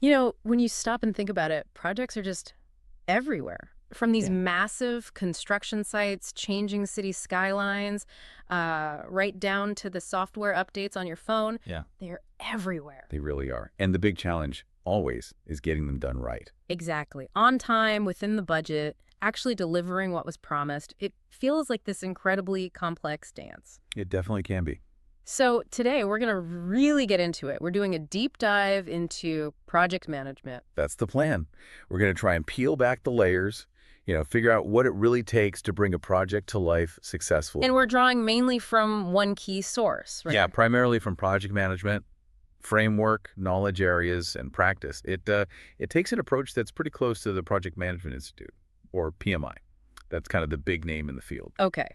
You know, when you stop and think about it, projects are just everywhere. From these Yeah. massive construction sites, changing city skylines, right down to the software updates on your phone, Yeah. they're everywhere. They really are. And the big challenge always is getting them done right. Exactly. On time, within the budget, actually delivering what was promised. It feels like this incredibly complex dance. It definitely can be. So today we're going to really get into it. We're doing a deep dive into project management. That's the plan. We're going to try and peel back the layers, figure out what it really takes to bring a project to life successfully. And we're drawing mainly from one key source, right? Yeah, primarily from project management, framework, knowledge areas, and practice. It takes an approach that's pretty close to the Project Management Institute, or PMI. That's kind of the big name in the field. Okay.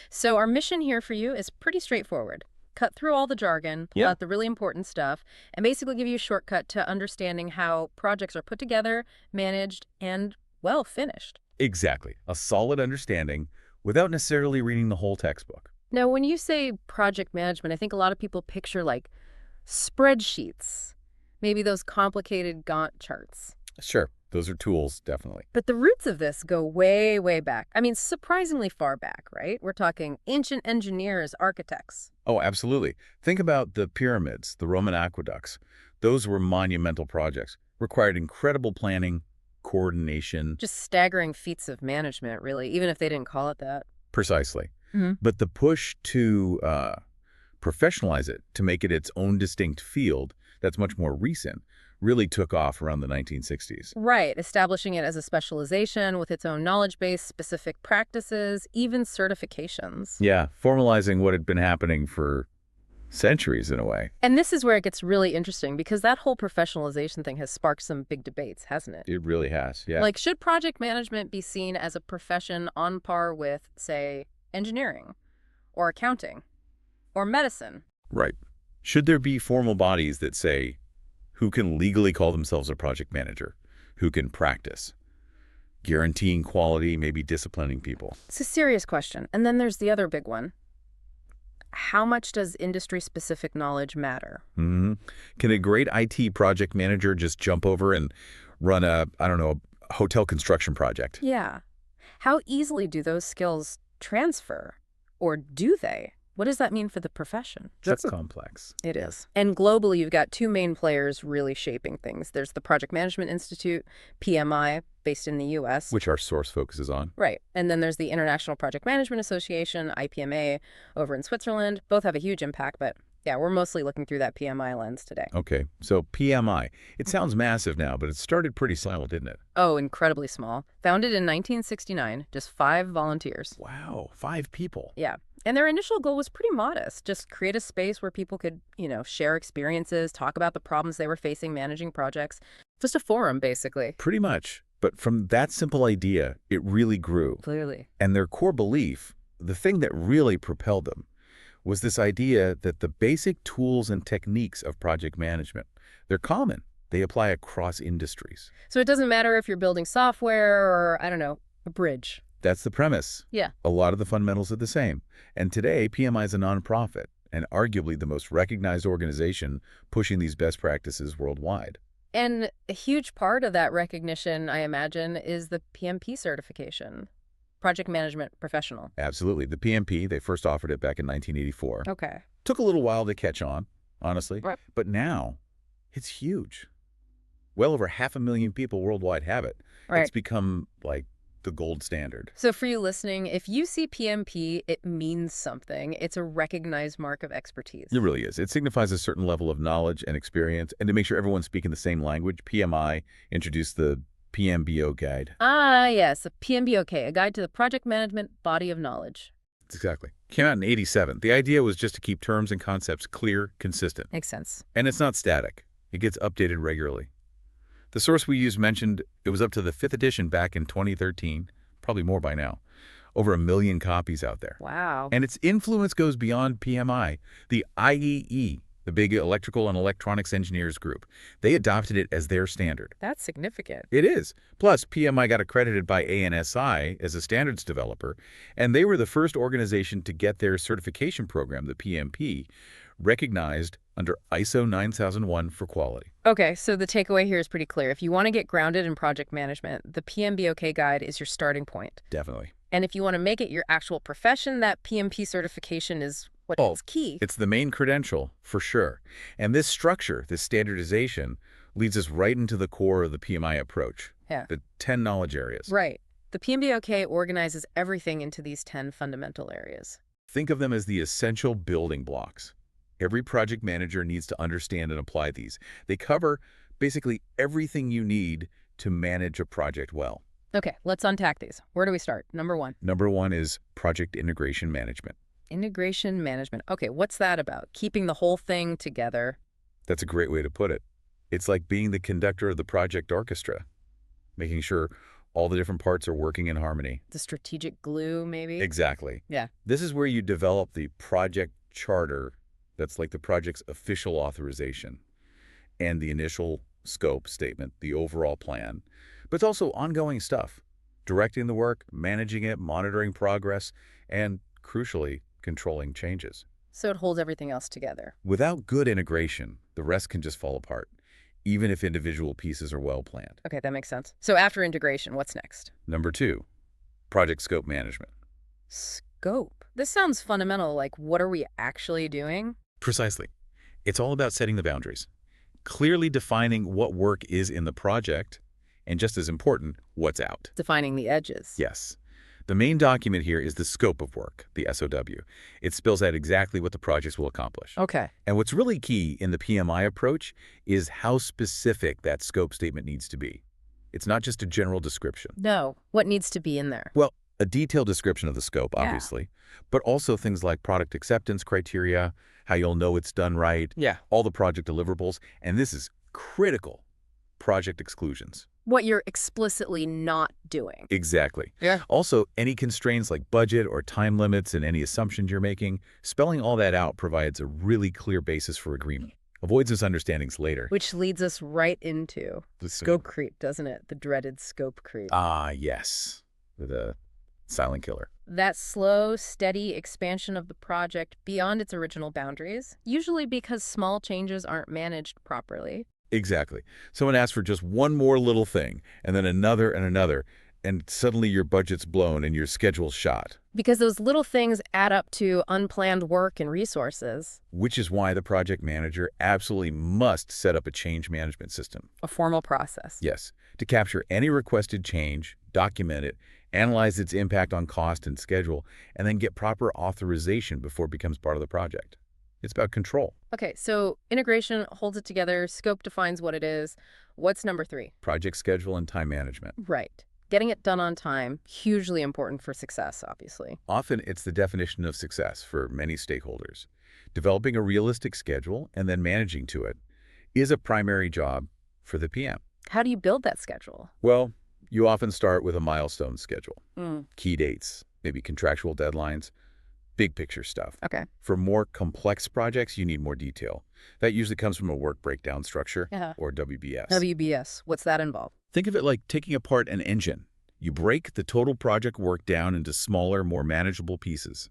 So our mission here for you is pretty straightforward. Cut through all the jargon, pull out the really important stuff, and basically give you a shortcut to understanding how projects are put together, managed, and, well, finished. Exactly. A solid understanding without necessarily reading the whole textbook. Now, when you say project management, I think a lot of people picture, like, spreadsheets, maybe those complicated Gantt charts. Sure. Those are tools, definitely. But the roots of this go way, way back. I mean, surprisingly far back, right? We're talking ancient engineers, architects. Oh, absolutely. Think about the pyramids, the Roman aqueducts. Those were monumental projects, required incredible planning, coordination. Just staggering feats of management, really, even if they didn't call it that. Precisely. Mm-hmm. But the push to professionalize it, to make it its own distinct field that's much more recent, really took off around the 1960s. Right, establishing it as a specialization with its own knowledge base, specific practices, even certifications. Yeah, formalizing what had been happening for centuries in a way. And this is where it gets really interesting, because that whole professionalization thing has sparked some big debates, hasn't it? It really has, yeah. Like, should project management be seen as a profession on par with, say, engineering or accounting or medicine? Right. Should there be formal bodies that say who can legally call themselves a project manager, who can practice, guaranteeing quality, maybe disciplining people? It's a serious question. And then there's the other big one. How much does industry-specific knowledge matter? Mm-hmm. Can a great IT project manager just jump over and run a hotel construction project? Yeah. How easily do those skills transfer? Or do they? What does that mean for the profession? That's complex. It is. And globally, you've got two main players really shaping things. There's the Project Management Institute, PMI, based in the U.S. Which our source focuses on. Right. And then there's the International Project Management Association, IPMA, over in Switzerland. Both have a huge impact, but yeah, we're mostly looking through that PMI lens today. Okay, so PMI. It sounds massive now, but it started pretty small, didn't it? Oh, incredibly small. Founded in 1969, just 5 volunteers. Wow, 5 people. Yeah. And their initial goal was pretty modest. Just create a space where people could, share experiences, talk about the problems they were facing managing projects. Just a forum, basically. Pretty much. But from that simple idea, it really grew. Clearly. And their core belief, the thing that really propelled them, was this idea that the basic tools and techniques of project management, they're common. They apply across industries. So it doesn't matter if you're building software or, a bridge. That's the premise. Yeah. A lot of the fundamentals are the same. And today, PMI is a nonprofit and arguably the most recognized organization pushing these best practices worldwide. And a huge part of that recognition, I imagine, is the PMP certification, Project Management Professional. Absolutely. The PMP, they first offered it back in 1984. Okay. Took a little while to catch on, honestly. Right. But now, it's huge. Well over 500,000 people worldwide have it. Right. It's become, like, the gold standard. So for you listening, if you see PMP, it means something. It's a recognized mark of expertise. It really is. It signifies a certain level of knowledge and experience. And to make sure everyone's speaking the same language, PMI introduced the PMBO guide. Ah, yes, a PMBOK, a guide to the project management body of knowledge. Exactly. Came out in 87. The idea was just to keep terms and concepts clear, consistent. Makes sense. And it's not static. It gets updated regularly. The source we used mentioned it was up to the 5th edition back in 2013, probably more by now. Over 1 million copies out there. Wow. And its influence goes beyond PMI. The IEE, the big Electrical and Electronics Engineers Group, they adopted it as their standard. That's significant. It is. Plus, PMI got accredited by ANSI as a standards developer, and they were the first organization to get their certification program, the PMP, recognized under ISO 9001 for quality. Okay, so the takeaway here is pretty clear. If you want to get grounded in project management, the PMBOK guide is your starting point. Definitely. And if you want to make it your actual profession, that PMP certification is what's key. It's the main credential, for sure. And this structure, this standardization, leads us right into the core of the PMI approach. Yeah. The 10 knowledge areas. Right. The PMBOK organizes everything into these 10 fundamental areas. Think of them as the essential building blocks. Every project manager needs to understand and apply these. They cover basically everything you need to manage a project well. Okay, let's unpack these. Where do we start? Number one. Number one is project integration management. Integration management. Okay, what's that about? Keeping the whole thing together. That's a great way to put it. It's like being the conductor of the project orchestra, making sure all the different parts are working in harmony. The strategic glue, maybe? Exactly. Yeah. This is where you develop the project charter that's like the project's official authorization and the initial scope statement, the overall plan. But it's also ongoing stuff, directing the work, managing it, monitoring progress, and crucially, controlling changes. So it holds everything else together. Without good integration, the rest can just fall apart, even if individual pieces are well planned. Okay, that makes sense. So after integration, what's next? Number two, project scope management. Scope? This sounds fundamental, like what are we actually doing? Precisely. It's all about setting the boundaries, clearly defining what work is in the project, and just as important, what's out. Defining the edges. Yes. The main document here is the scope of work, the SOW. It spells out exactly what the projects will accomplish. Okay. And what's really key in the PMI approach is how specific that scope statement needs to be. It's not just a general description. No. What needs to be in there? Well, a detailed description of the scope, obviously, but also things like product acceptance criteria, how you'll know it's done right, all the project deliverables, and this is critical, project exclusions. What you're explicitly not doing. Exactly. Yeah. Also, any constraints like budget or time limits and any assumptions you're making, spelling all that out provides a really clear basis for agreement. Avoids misunderstandings later. Which leads us right into scope creep, doesn't it? The dreaded scope creep. Ah, yes. The silent killer. That slow, steady expansion of the project beyond its original boundaries, usually because small changes aren't managed properly. Exactly. Someone asks for just one more little thing, and then another and another, and suddenly your budget's blown and your schedule's shot. Because those little things add up to unplanned work and resources. Which is why the project manager absolutely must set up a change management system. A formal process. Yes, to capture any requested change, document it, analyze its impact on cost and schedule, and then get proper authorization before it becomes part of the project. It's about control. Okay, so integration holds it together, scope defines what it is. What's number three? Project schedule and time management. Right. Getting it done on time, hugely important for success, obviously. Often it's the definition of success for many stakeholders. Developing a realistic schedule and then managing to it is a primary job for the PM. How do you build that schedule? Well, you often start with a milestone schedule. Mm. Key dates, maybe contractual deadlines, big picture stuff. Okay. For more complex projects, you need more detail. That usually comes from a work breakdown structure or WBS. WBS, what's that involve? Think of it like taking apart an engine. You break the total project work down into smaller, more manageable pieces.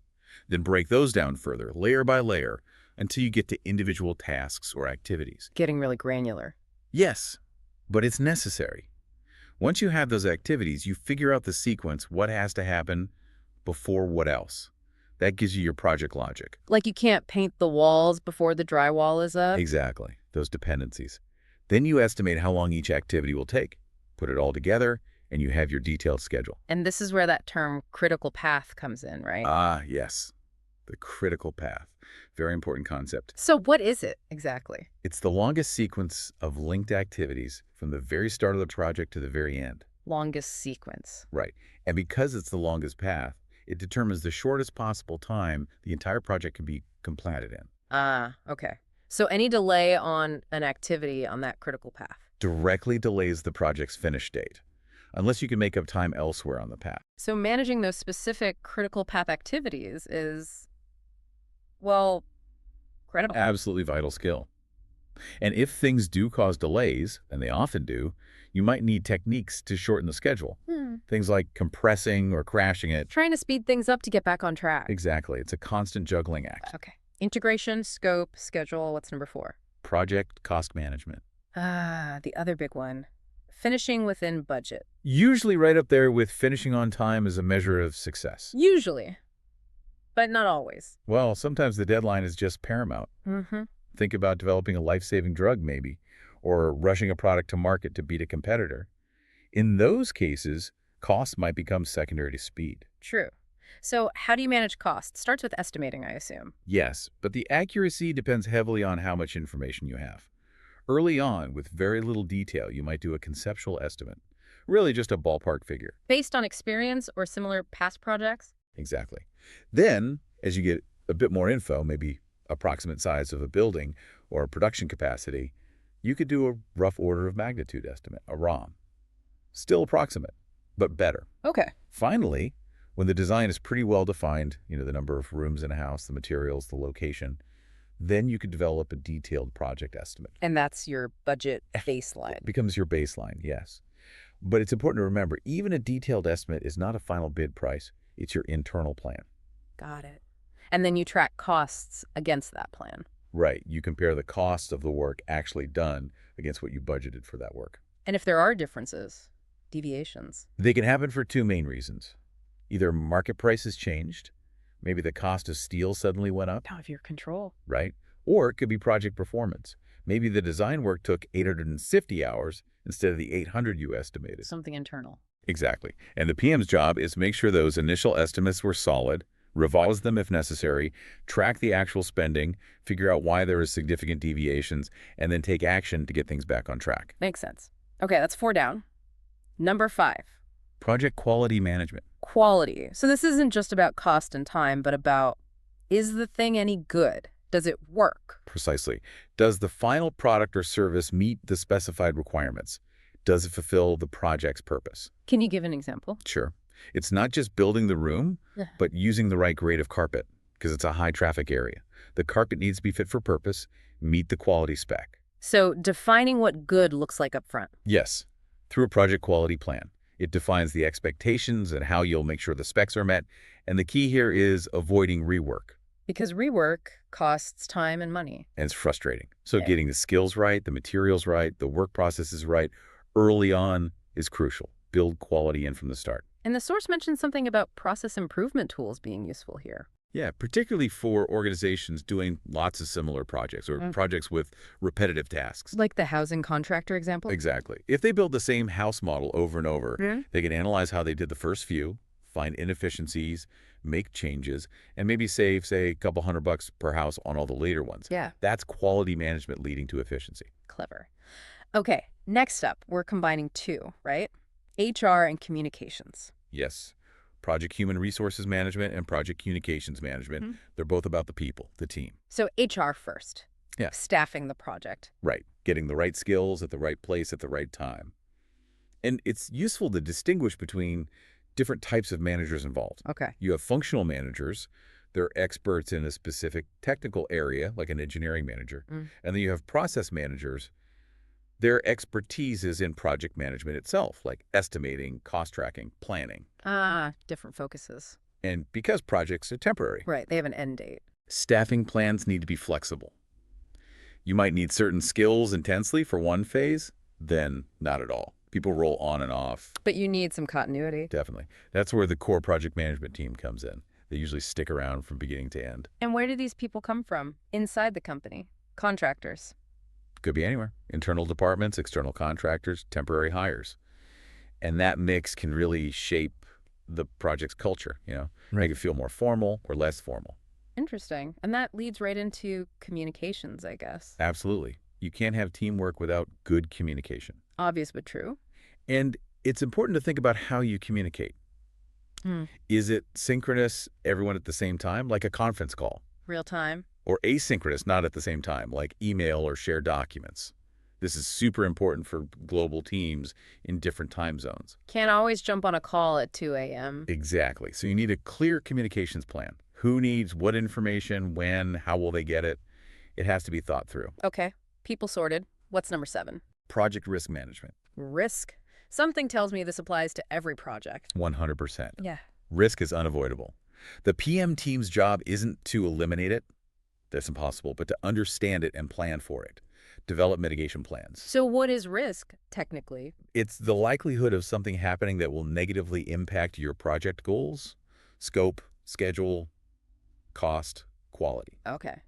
Then break those down further, layer by layer, until you get to individual tasks or activities. Getting really granular. Yes, but it's necessary. Once you have those activities, you figure out the sequence, what has to happen before what else. That gives you your project logic. Like you can't paint the walls before the drywall is up? Exactly, those dependencies. Then you estimate how long each activity will take. Put it all together, and you have your detailed schedule. And this is where that term critical path comes in, right? Ah, yes. The critical path. Very important concept. So what is it exactly? It's the longest sequence of linked activities from the very start of the project to the very end. Longest sequence. Right. And because it's the longest path, it determines the shortest possible time the entire project can be completed in. Ah, okay. So any delay on an activity on that critical path directly delays the project's finish date, unless you can make up time elsewhere on the path. So managing those specific critical path activities is, well, critical. Absolutely vital skill. And if things do cause delays, and they often do, you might need techniques to shorten the schedule. Things like compressing or crashing it. Trying to speed things up to get back on track. Exactly. It's a constant juggling act. Okay. Integration, scope, schedule. What's number 4? Project cost management. Ah, the other big one. Finishing within budget. Usually right up there with finishing on time as a measure of success. Usually, but not always. Well, sometimes the deadline is just paramount. Mm-hmm. Think about developing a life-saving drug, maybe, or rushing a product to market to beat a competitor. In those cases, costs might become secondary to speed. True. So how do you manage costs? Starts with estimating, I assume. Yes, but the accuracy depends heavily on how much information you have. Early on, with very little detail, you might do a conceptual estimate. Really just a ballpark figure. Based on experience or similar past projects? Exactly. Then, as you get a bit more info, maybe approximate size of a building or production capacity, you could do a rough order of magnitude estimate, a ROM. Still approximate, but better. Okay. Finally, when the design is pretty well defined, the number of rooms in a house, the materials, the location, then you could develop a detailed project estimate. And that's your budget baseline. It becomes your baseline, yes. But it's important to remember, even a detailed estimate is not a final bid price. It's your internal plan. Got it. And then you track costs against that plan. Right. You compare the cost of the work actually done against what you budgeted for that work. And if there are differences, deviations? They can happen for two main reasons. Either market prices changed, maybe the cost of steel suddenly went up. Out of your control. Right? Or it could be project performance. Maybe the design work took 850 hours instead of the 800 you estimated. Something internal. Exactly. And the PM's job is to make sure those initial estimates were solid, revise them if necessary, track the actual spending, figure out why there is significant deviations, and then take action to get things back on track. Makes sense. Okay, that's 4 down. Number 5. Project quality management. Quality. So this isn't just about cost and time, but about, is the thing any good? Does it work? Precisely. Does the final product or service meet the specified requirements? Does it fulfill the project's purpose? Can you give an example? Sure. It's not just building the room, but using the right grade of carpet, because it's a high-traffic area. The carpet needs to be fit for purpose, meet the quality spec. So defining what good looks like up front. Yes, through a project quality plan. It defines the expectations and how you'll make sure the specs are met. And the key here is avoiding rework. Because rework costs time and money. And it's frustrating. So getting the skills right, the materials right, the work processes right, early on is crucial. Build quality in from the start. And the source mentioned something about process improvement tools being useful here. Yeah, particularly for organizations doing lots of similar projects or projects with repetitive tasks. Like the housing contractor example? Exactly. If they build the same house model over and over, they can analyze how they did the first few, find inefficiencies, make changes, and maybe save, say, a couple $100 per house on all the later ones. Yeah. That's quality management leading to efficiency. Clever. Okay, next up, we're combining 2, right? HR and communications. Yes. Project Human Resources Management and Project Communications Management. They're both about the people, the team. So HR first. Yeah. Staffing the project. Right. Getting the right skills at the right place at the right time. And it's useful to distinguish between different types of managers involved. Okay. You have functional managers. They're experts in a specific technical area, like an engineering manager. And then you have process managers. Their expertise is in project management itself, like estimating, cost tracking, planning. Different focuses. And because projects are temporary. Right, they have an end date. Staffing plans need to be flexible. You might need certain skills intensely for one phase, then not at all. People roll on and off. But you need some continuity. Definitely. That's where the core project management team comes in. They usually stick around from beginning to end. And where do these people come from? Inside the company? Contractors? Could be anywhere. Internal departments, external contractors, temporary hires. And that mix can really shape the project's culture, make it feel more formal or less formal. Interesting. And that leads right into communications, I guess. Absolutely. You can't have teamwork without good communication. Obvious but true. And it's important to think about how you communicate. Is it synchronous, everyone at the same time, like a conference call? Real time? Or asynchronous, not at the same time, like email or shared documents. This is super important for global teams in different time zones. Can't always jump on a call at 2 a.m. Exactly. So you need a clear communications plan. Who needs what information, when, how will they get it? It has to be thought through. Okay. People sorted. What's number 7? Project risk management. Risk. Something tells me this applies to every project. 100%. Yeah. Risk is unavoidable. The PM team's job isn't to eliminate it. That's impossible, but to understand it and plan for it. Develop mitigation plans. So what is risk, technically? It's the likelihood of something happening that will negatively impact your project goals, scope, schedule, cost, quality. Okay.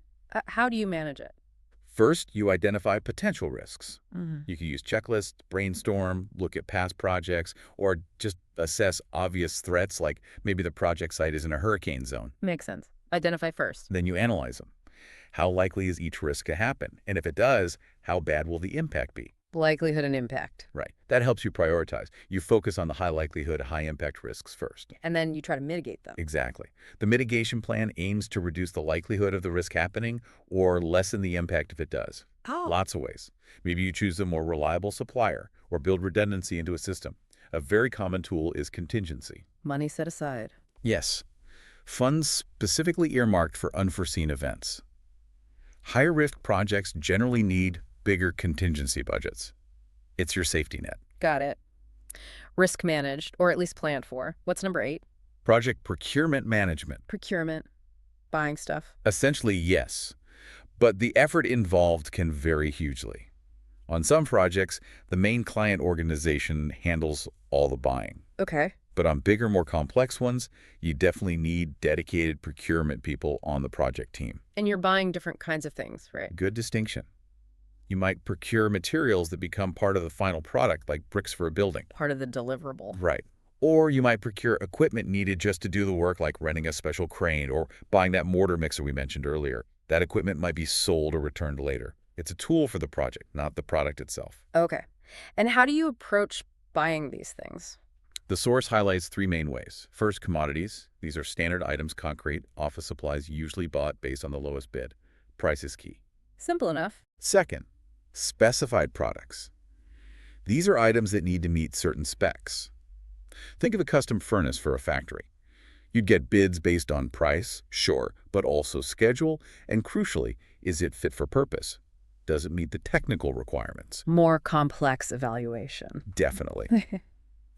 How do you manage it? First, you identify potential risks. Mm-hmm. You can use checklists, brainstorm, look at past projects, or just assess obvious threats like maybe the project site is in a hurricane zone. Makes sense. Identify first. Then you analyze them. How likely is each risk to happen? And if it does, how bad will the impact be? Likelihood and impact. Right. That helps you prioritize. You focus on the high likelihood, high impact risks first. And then you try to mitigate them. Exactly. The mitigation plan aims to reduce the likelihood of the risk happening or lessen the impact if it does. Oh. Lots of ways. Maybe you choose a more reliable supplier or build redundancy into a system. A very common tool is contingency. Money set aside. Yes. Funds specifically earmarked for unforeseen events. Higher risk projects generally need bigger contingency budgets. It's your safety net. Got it. Risk managed, or at least planned for. What's number 8? Project procurement management. Procurement. Buying stuff. Essentially, yes. But the effort involved can vary hugely. On some projects, the main client organization handles all the buying. Okay. But on bigger, more complex ones, you definitely need dedicated procurement people on the project team. And you're buying different kinds of things, right? Good distinction. You might procure materials that become part of the final product, like bricks for a building. Part of the deliverable. Right. Or you might procure equipment needed just to do the work, like renting a special crane or buying that mortar mixer we mentioned earlier. That equipment might be sold or returned later. It's a tool for the project, not the product itself. Okay. And how do you approach buying these things? The source highlights 3 main ways. First, commodities. These are standard items, concrete, office supplies usually bought based on the lowest bid. Price is key. Simple enough. Second, specified products. These are items that need to meet certain specs. Think of a custom furnace for a factory. You'd get bids based on price, sure, but also schedule, and crucially, is it fit for purpose? Does it meet the technical requirements? More complex evaluation. Definitely.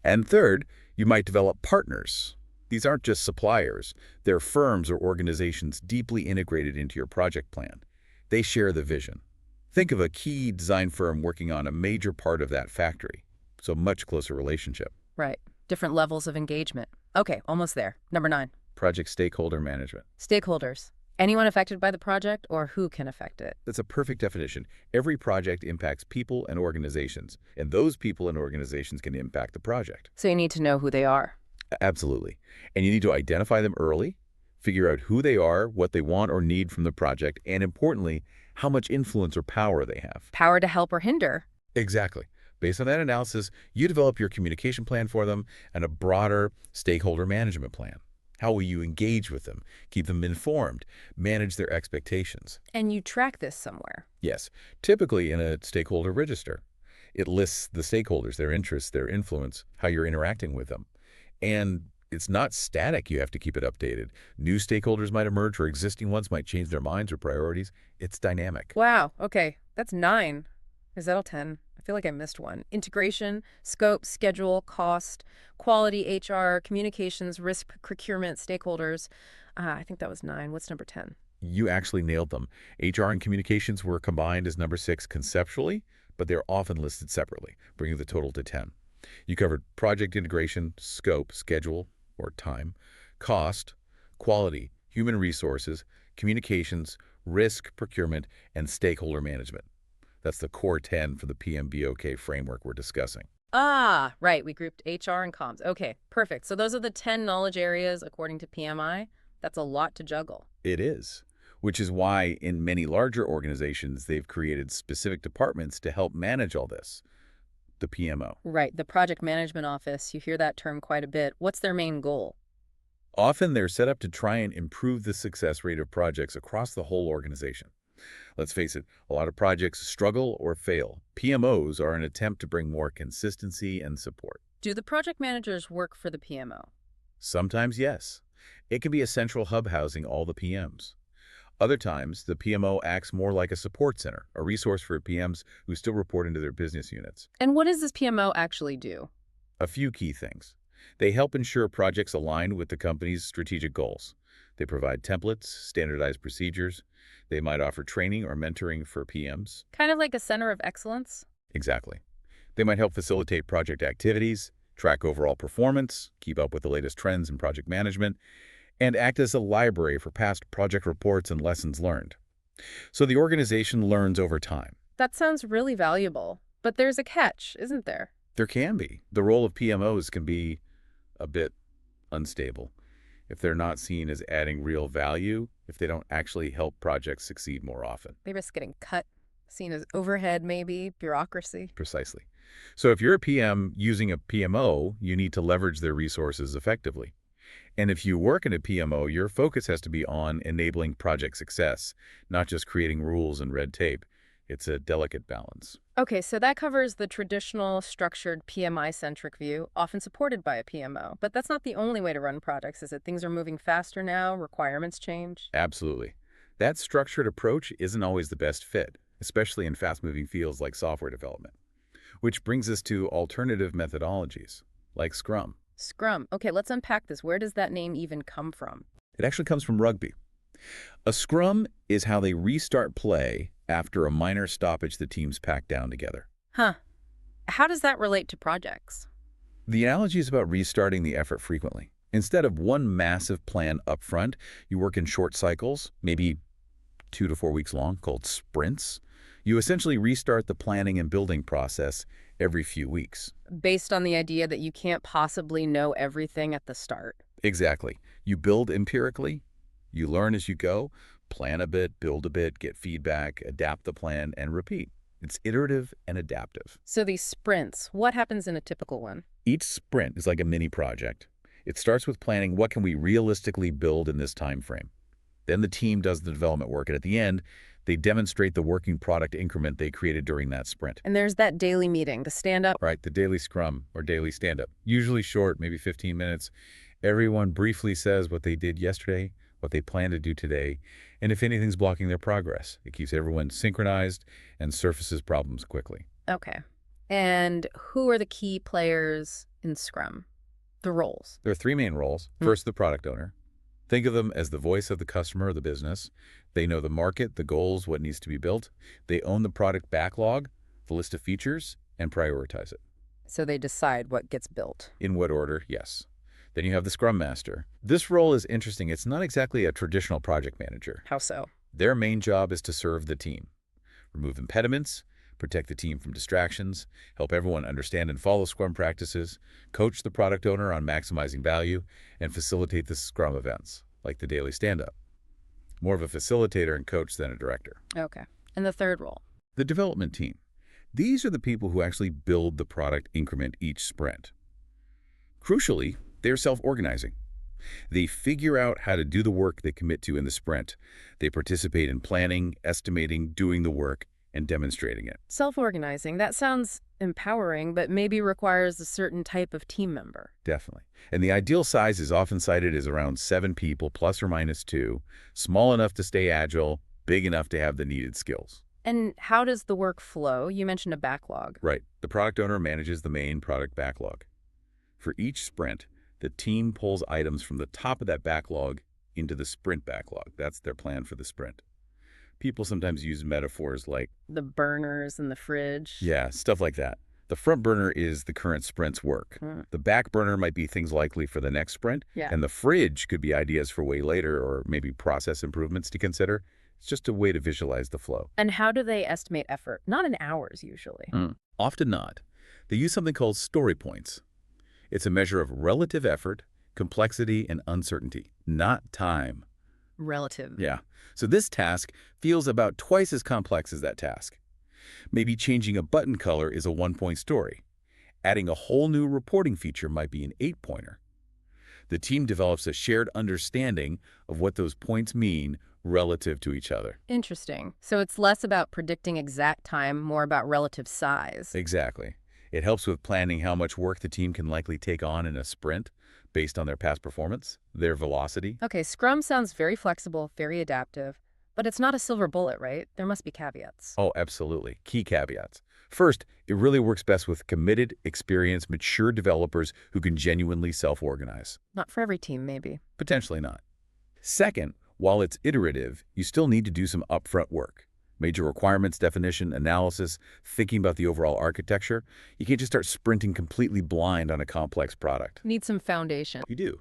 And third, you might develop partners. These aren't just suppliers. They're firms or organizations deeply integrated into your project plan. They share the vision. Think of a key design firm working on a major part of that factory. So much closer relationship. Right. Different levels of engagement. Okay, almost there. Number 9. Project stakeholder management. Stakeholders. Anyone affected by the project or who can affect it? That's a perfect definition. Every project impacts people and organizations, and those people and organizations can impact the project. So you need to know who they are. Absolutely. And you need to identify them early, figure out who they are, what they want or need from the project, and importantly, how much influence or power they have. Power to help or hinder. Exactly. Based on that analysis, you develop your communication plan for them and a broader stakeholder management plan. How will you engage with them, keep them informed, manage their expectations? And you track this somewhere. Yes, typically in a stakeholder register. It lists the stakeholders, their interests, their influence, how you're interacting with them. And it's not static. You have to keep it updated. New stakeholders might emerge or existing ones might change their minds or priorities. It's dynamic. Wow. Okay. That's 9. Is that all 10? I feel like I missed one. Integration, scope, schedule, cost, quality, HR, communications, risk, procurement, stakeholders. I think that was 9. What's number 10? You actually nailed them. HR and communications were combined as number 6 conceptually, but they're often listed separately, bringing the total to 10. You covered project integration, scope, schedule, or time, cost, quality, human resources, communications, risk, procurement, and stakeholder management. That's the core 10 for the PMBOK framework we're discussing. Ah, right. We grouped HR and comms. Okay, perfect. So those are the 10 knowledge areas according to PMI. That's a lot to juggle. It is, which is why in many larger organizations, they've created specific departments to help manage all this. The PMO. Right. The project management office. You hear that term quite a bit. What's their main goal? Often they're set up to try and improve the success rate of projects across the whole organization. Let's face it, a lot of projects struggle or fail. PMOs are an attempt to bring more consistency and support. Do the project managers work for the PMO? Sometimes, yes. It can be a central hub housing all the PMs. Other times, the PMO acts more like a support center, a resource for PMs who still report into their business units. And what does this PMO actually do? A few key things. They help ensure projects align with the company's strategic goals. They provide templates, standardized procedures, They might offer training or mentoring for PMs. Kind of like a center of excellence? Exactly. They might help facilitate project activities, track overall performance, keep up with the latest trends in project management, and act as a library for past project reports and lessons learned. So the organization learns over time. That sounds really valuable. But there's a catch, isn't there? There can be. The role of PMOs can be a bit unstable if they're not seen as adding real value, if they don't actually help projects succeed more often. They risk getting cut, seen as overhead maybe, bureaucracy. Precisely. So if you're a PM using a PMO, you need to leverage their resources effectively. And if you work in a PMO, your focus has to be on enabling project success, not just creating rules and red tape. It's a delicate balance. Okay, so that covers the traditional, structured, PMI-centric view, often supported by a PMO. But that's not the only way to run projects, is it? Things are moving faster now, requirements change. Absolutely. That structured approach isn't always the best fit, especially in fast-moving fields like software development. Which brings us to alternative methodologies, like Scrum. Scrum. Okay, let's unpack this. Where does that name even come from? It actually comes from rugby. A scrum is how they restart play after a minor stoppage the teams pack down together. Huh. How does that relate to projects? The analogy is about restarting the effort frequently. Instead of one massive plan up front, you work in short cycles, maybe 2 to 4 weeks long, called sprints. You essentially restart the planning and building process every few weeks. Based on the idea that you can't possibly know everything at the start. Exactly. You build empirically, you learn as you go, plan a bit, build a bit, get feedback, adapt the plan, and repeat. It's iterative and adaptive. So these sprints, what happens in a typical one? Each sprint is like a mini project. It starts with planning what can we realistically build in this time frame. Then the team does the development work, and at the end, they demonstrate the working product increment they created during that sprint. And there's that daily meeting, the stand-up. Right, the daily scrum or daily stand-up. Usually short, maybe 15 minutes. Everyone briefly says what they did yesterday, what they plan to do today, and if anything's blocking their progress. It keeps everyone synchronized and surfaces problems quickly. Okay. And who are the key players in Scrum? The roles? There are 3 main roles. First, the product owner. Think of them as the voice of the customer or the business. They know the market, the goals, what needs to be built. They own the product backlog, the list of features, and prioritize it. So they decide what gets built. In what order? Yes. Then you have the Scrum Master. This role is interesting. It's not exactly a traditional project manager. How so? Their main job is to serve the team, remove impediments, protect the team from distractions, help everyone understand and follow Scrum practices, coach the product owner on maximizing value, and facilitate the Scrum events, like the daily stand-up. More of a facilitator and coach than a director. Okay. And the third role? The development team. These are the people who actually build the product increment each sprint. Crucially, they're self-organizing. They figure out how to do the work they commit to in the sprint. They participate in planning, estimating, doing the work, and demonstrating it. Self-organizing, that sounds empowering, but maybe requires a certain type of team member. Definitely. And the ideal size is often cited as around 7 people, plus or minus 2, small enough to stay agile, big enough to have the needed skills. And how does the work flow? You mentioned a backlog. Right. The product owner manages the main product backlog. For each sprint, the team pulls items from the top of that backlog into the sprint backlog. That's their plan for the sprint. People sometimes use metaphors like the burners in the fridge. Yeah, stuff like that. The front burner is the current sprint's work. The back burner might be things likely for the next sprint. And the fridge could be ideas for way later or maybe process improvements to consider. It's just a way to visualize the flow. And how do they estimate effort? Not in hours, usually. Often not. They use something called story points. It's a measure of relative effort, complexity, and uncertainty, not time. Relative. Yeah. So this task feels about twice as complex as that task. Maybe changing a button color is a 1-point story. Adding a whole new reporting feature might be an 8-pointer. The team develops a shared understanding of what those points mean relative to each other. Interesting. So it's less about predicting exact time, more about relative size. Exactly. It helps with planning how much work the team can likely take on in a sprint based on their past performance, their velocity. Okay, Scrum sounds very flexible, very adaptive, but it's not a silver bullet, right? There must be caveats. Oh, absolutely. Key caveats. First, it really works best with committed, experienced, mature developers who can genuinely self-organize. Not for every team, maybe. Potentially not. Second, While it's iterative, you still need to do some upfront work. Major requirements definition, analysis, thinking about the overall architecture. You can't just start sprinting completely blind on a complex product. Need some foundation. You do.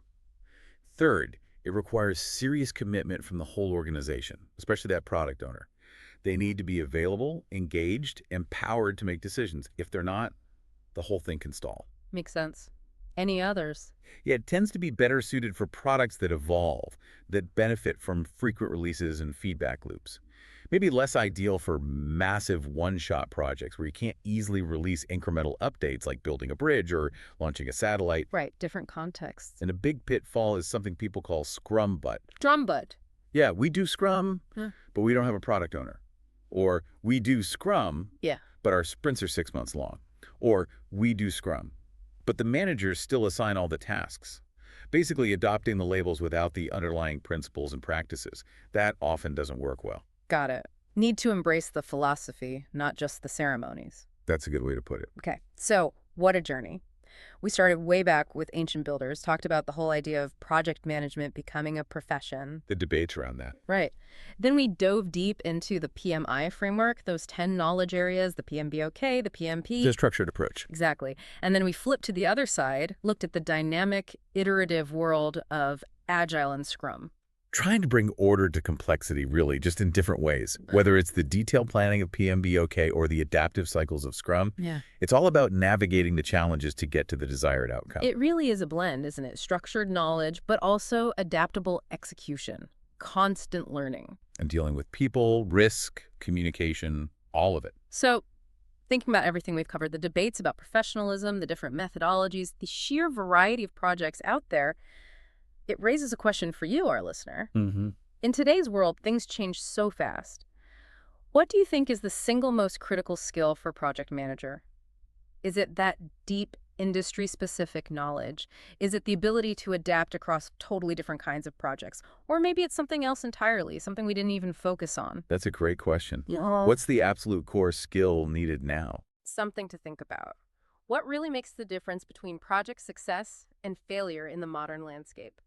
Third, it requires serious commitment from the whole organization, especially that product owner. They need to be available, engaged, empowered to make decisions. If they're not, the whole thing can stall. Makes sense. Any others? Yeah, it tends to be better suited for products that evolve, that benefit from frequent releases and feedback loops. Maybe less ideal for massive one-shot projects where you can't easily release incremental updates like building a bridge or launching a satellite. Right, different contexts. And a big pitfall is something people call Scrum butt. Drum butt. Yeah, we do Scrum, but we don't have a product owner. Or we do Scrum, but our sprints are 6 months long. Or we do Scrum, but the managers still assign all the tasks. Basically adopting the labels without the underlying principles and practices. That often doesn't work well. Got it. Need to embrace the philosophy, not just the ceremonies. That's a good way to put it. Okay, so what a journey. We started way back with ancient builders, talked about the whole idea of project management becoming a profession. The debates around that. Right. Then we dove deep into the PMI framework, those 10 knowledge areas, the PMBOK, the PMP. The structured approach. Exactly. And then we flipped to the other side, looked at the dynamic, iterative world of Agile and Scrum. Trying to bring order to complexity, really, just in different ways. Whether it's the detailed planning of PMBOK or the adaptive cycles of Scrum, it's all about navigating the challenges to get to the desired outcome. It really is a blend, isn't it? Structured knowledge, but also adaptable execution, constant learning. And dealing with people, risk, communication, all of it. So, thinking about everything we've covered, the debates about professionalism, the different methodologies, the sheer variety of projects out there, it raises a question for you, our listener. In today's world, things change so fast. What do you think is the single most critical skill for a project manager? Is it that deep industry-specific knowledge? Is it the ability to adapt across totally different kinds of projects? Or maybe it's something else entirely, something we didn't even focus on. That's a great question. What's the absolute core skill needed now? Something to think about. What really makes the difference between project success and failure in the modern landscape?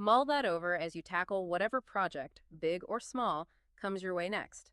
Mull that over as you tackle whatever project, big or small, comes your way next.